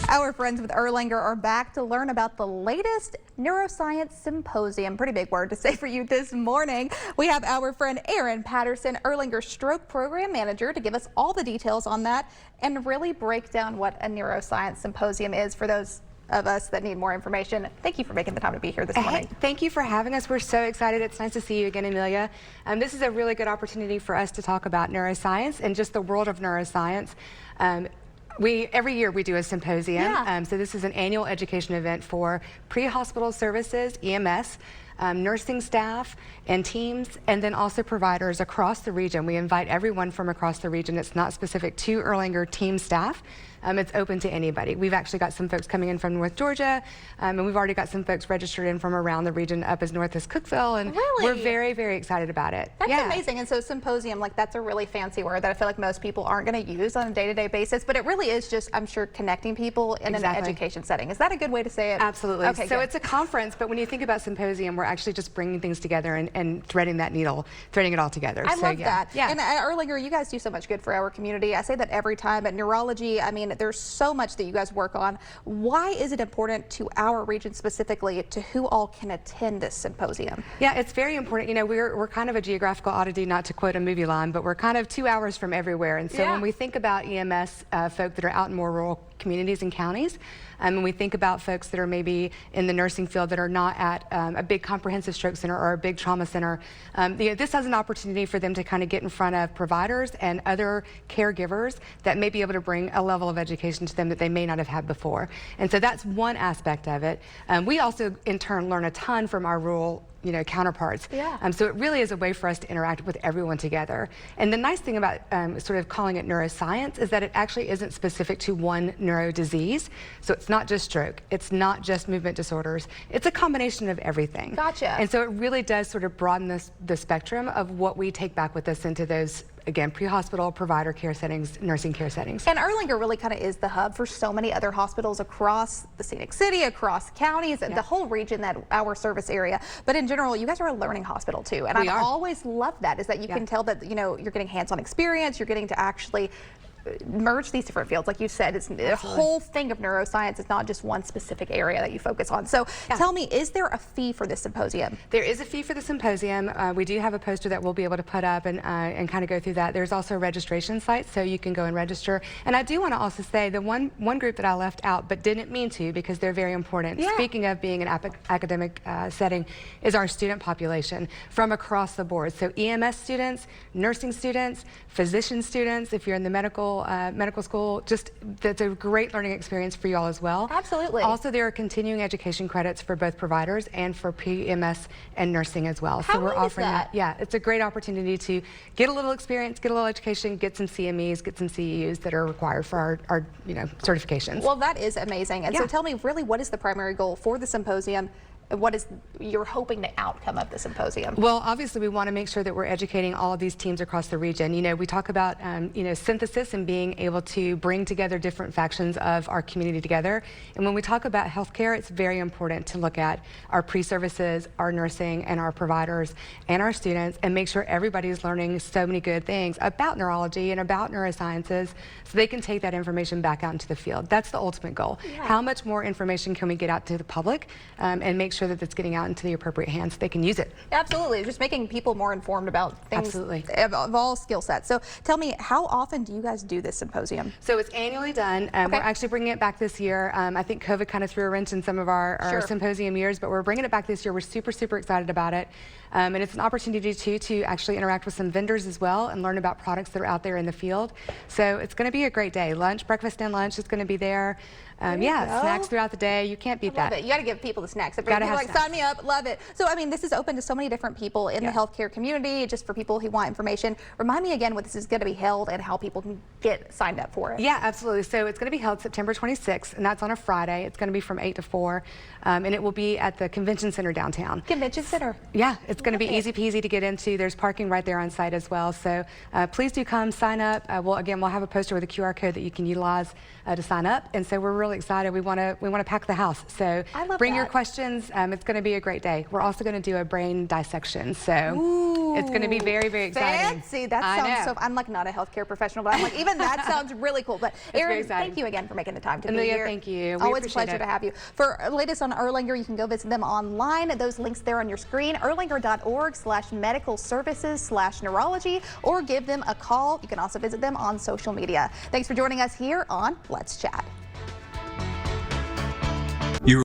Our friends with Erlanger are back to learn about the latest Neuroscience Symposium. Pretty big word to say for you this morning. We have our friend Erin Patterson, Erlanger Stroke Program Manager, to give us all the details on that and really break down what a Neuroscience Symposium is for those of us that need more information. Thank you for making the time to be here this morning. Hey, thank you for having us. We're so excited. It's nice to see you again, Amelia. This is a really good opportunity for us to talk about neuroscience and just the world of neuroscience. Every year we do a symposium. Yeah. So this is an annual education event for pre-hospital services, EMS, nursing staff and teams, and then also providers across the region. We invite everyone from across the region. It's not specific to Erlanger team staff. It's open to anybody. We've actually got some folks coming in from North Georgia, and we've already got some folks registered in from around the region up as north as Cookeville, and we're very, very excited about it. That's amazing. And so symposium, like, that's a really fancy word that I feel like most people aren't going to use on a day-to-day basis, but it really is just, I'm sure, connecting people in an education setting. Is that a good way to say it? Absolutely. Okay, so good. it's a conference, but when you think about symposium, we're actually just bringing things together and threading that needle, threading it all together. I love that. Yeah. And at Erlanger, you guys do so much good for our community. I say that every time. At neurology, I mean, there's so much that you guys work on. Why is it important to our region specifically to who all can attend this symposium? Yeah, it's very important. You know, we're kind of a geographical oddity, not to quote a movie line, but we're kind of 2 hours from everywhere. And so when we think about EMS folk that are out in more rural communities and counties, and we think about folks that are maybe in the nursing field that are not at a big comprehensive stroke center or a big trauma center, this has an opportunity for them to kind of get in front of providers and other caregivers that may be able to bring a level of education to them that they may not have had before. And so that's one aspect of it. We also in turn learn a ton from our rural counterparts. Yeah. So it really is a way for us to interact with everyone together. And the nice thing about sort of calling it neuroscience is that it actually isn't specific to one neuro disease. So it's not just stroke, it's not just movement disorders, it's a combination of everything. Gotcha. And so it really does sort of broaden the spectrum of what we take back with us into those, again, pre-hospital, provider care settings, nursing care settings. And Erlanger really kind of is the hub for so many other hospitals across the scenic city, across counties, and the whole region, that our service area. But in general, you guys are a learning hospital too. And I've always loved that, is that you can tell that, you're getting hands-on experience, you're getting to actually merge these different fields. Like you said, it's a whole thing of neuroscience. It's not just one specific area that you focus on. So tell me, is there a fee for this symposium? There is a fee for the symposium. We do have a poster that we'll be able to put up and kind of go through that. There's also a registration site, so you can go and register. And I do want to also say the one group that I left out, but didn't mean to, because they're very important. Speaking of being an academic setting, is our student population from across the board. So EMS students, nursing students, physician students, if you're in the medical school, that's a great learning experience for you all as well. Absolutely. Also, there are continuing education credits for both providers and for pre-EMS and nursing as well. How so we're neat offering is that? Yeah, it's a great opportunity to get a little experience, get a little education, get some CMEs, get some CEUs that are required for our certifications. Well, that is amazing. And so tell me, really, what is the primary goal for the symposium? What is you're hoping the outcome of the symposium? Well, obviously we want to make sure that we're educating all of these teams across the region. We talk about synthesis and being able to bring together different factions of our community together. And when we talk about healthcare, it's very important to look at our pre-services, our nursing, and our providers and our students, and make sure everybody's learning so many good things about neurology and about neurosciences, so they can take that information back out into the field. That's the ultimate goal. How much more information can we get out to the public and make sure that it's getting out into the appropriate hands so they can use it? Absolutely. Just making people more informed about things of all skill sets. So tell me, how often do you guys do this symposium? So it's annually done. We're actually bringing it back this year. I think COVID kind of threw a wrench in some of our symposium years, but we're bringing it back this year. We're super, super excited about it. And it's an opportunity too to actually interact with some vendors as well and learn about products that are out there in the field. So it's going to be a great day. Lunch, breakfast and lunch is going to be there. Snacks throughout the day. You can't beat that. Love it. You got to give people the snacks. People are like, sign me up. Love it. So, I mean, this is open to so many different people in the healthcare community, just for people who want information. Remind me again what this is going to be held and how people can get signed up for it. Yeah, absolutely. So it's going to be held September 26th, and that's on a Friday. It's going to be from 8 to 4, and it will be at the Convention Center downtown. Convention Center. Yeah, it's going to be easy peasy to get into. There's parking right there on site as well. So please do come, sign up. We'll have a poster with a QR code that you can utilize to sign up. And so we're really excited. We want to pack the house. So bring your questions. It's going to be a great day. We're also going to do a brain dissection. So It's going to be very, very exciting. Fancy. That sounds so. I'm like not a healthcare professional, but I'm like, even that sounds really cool. But Erin, thank you again for making the time to be here. Thank you. Always a pleasure to have you. For latest on Erlanger, you can go visit them online. Those links there on your screen, erlanger.org/medical-services/neurology, or give them a call. You can also visit them on social media. Thanks for joining us here on Let's Chat.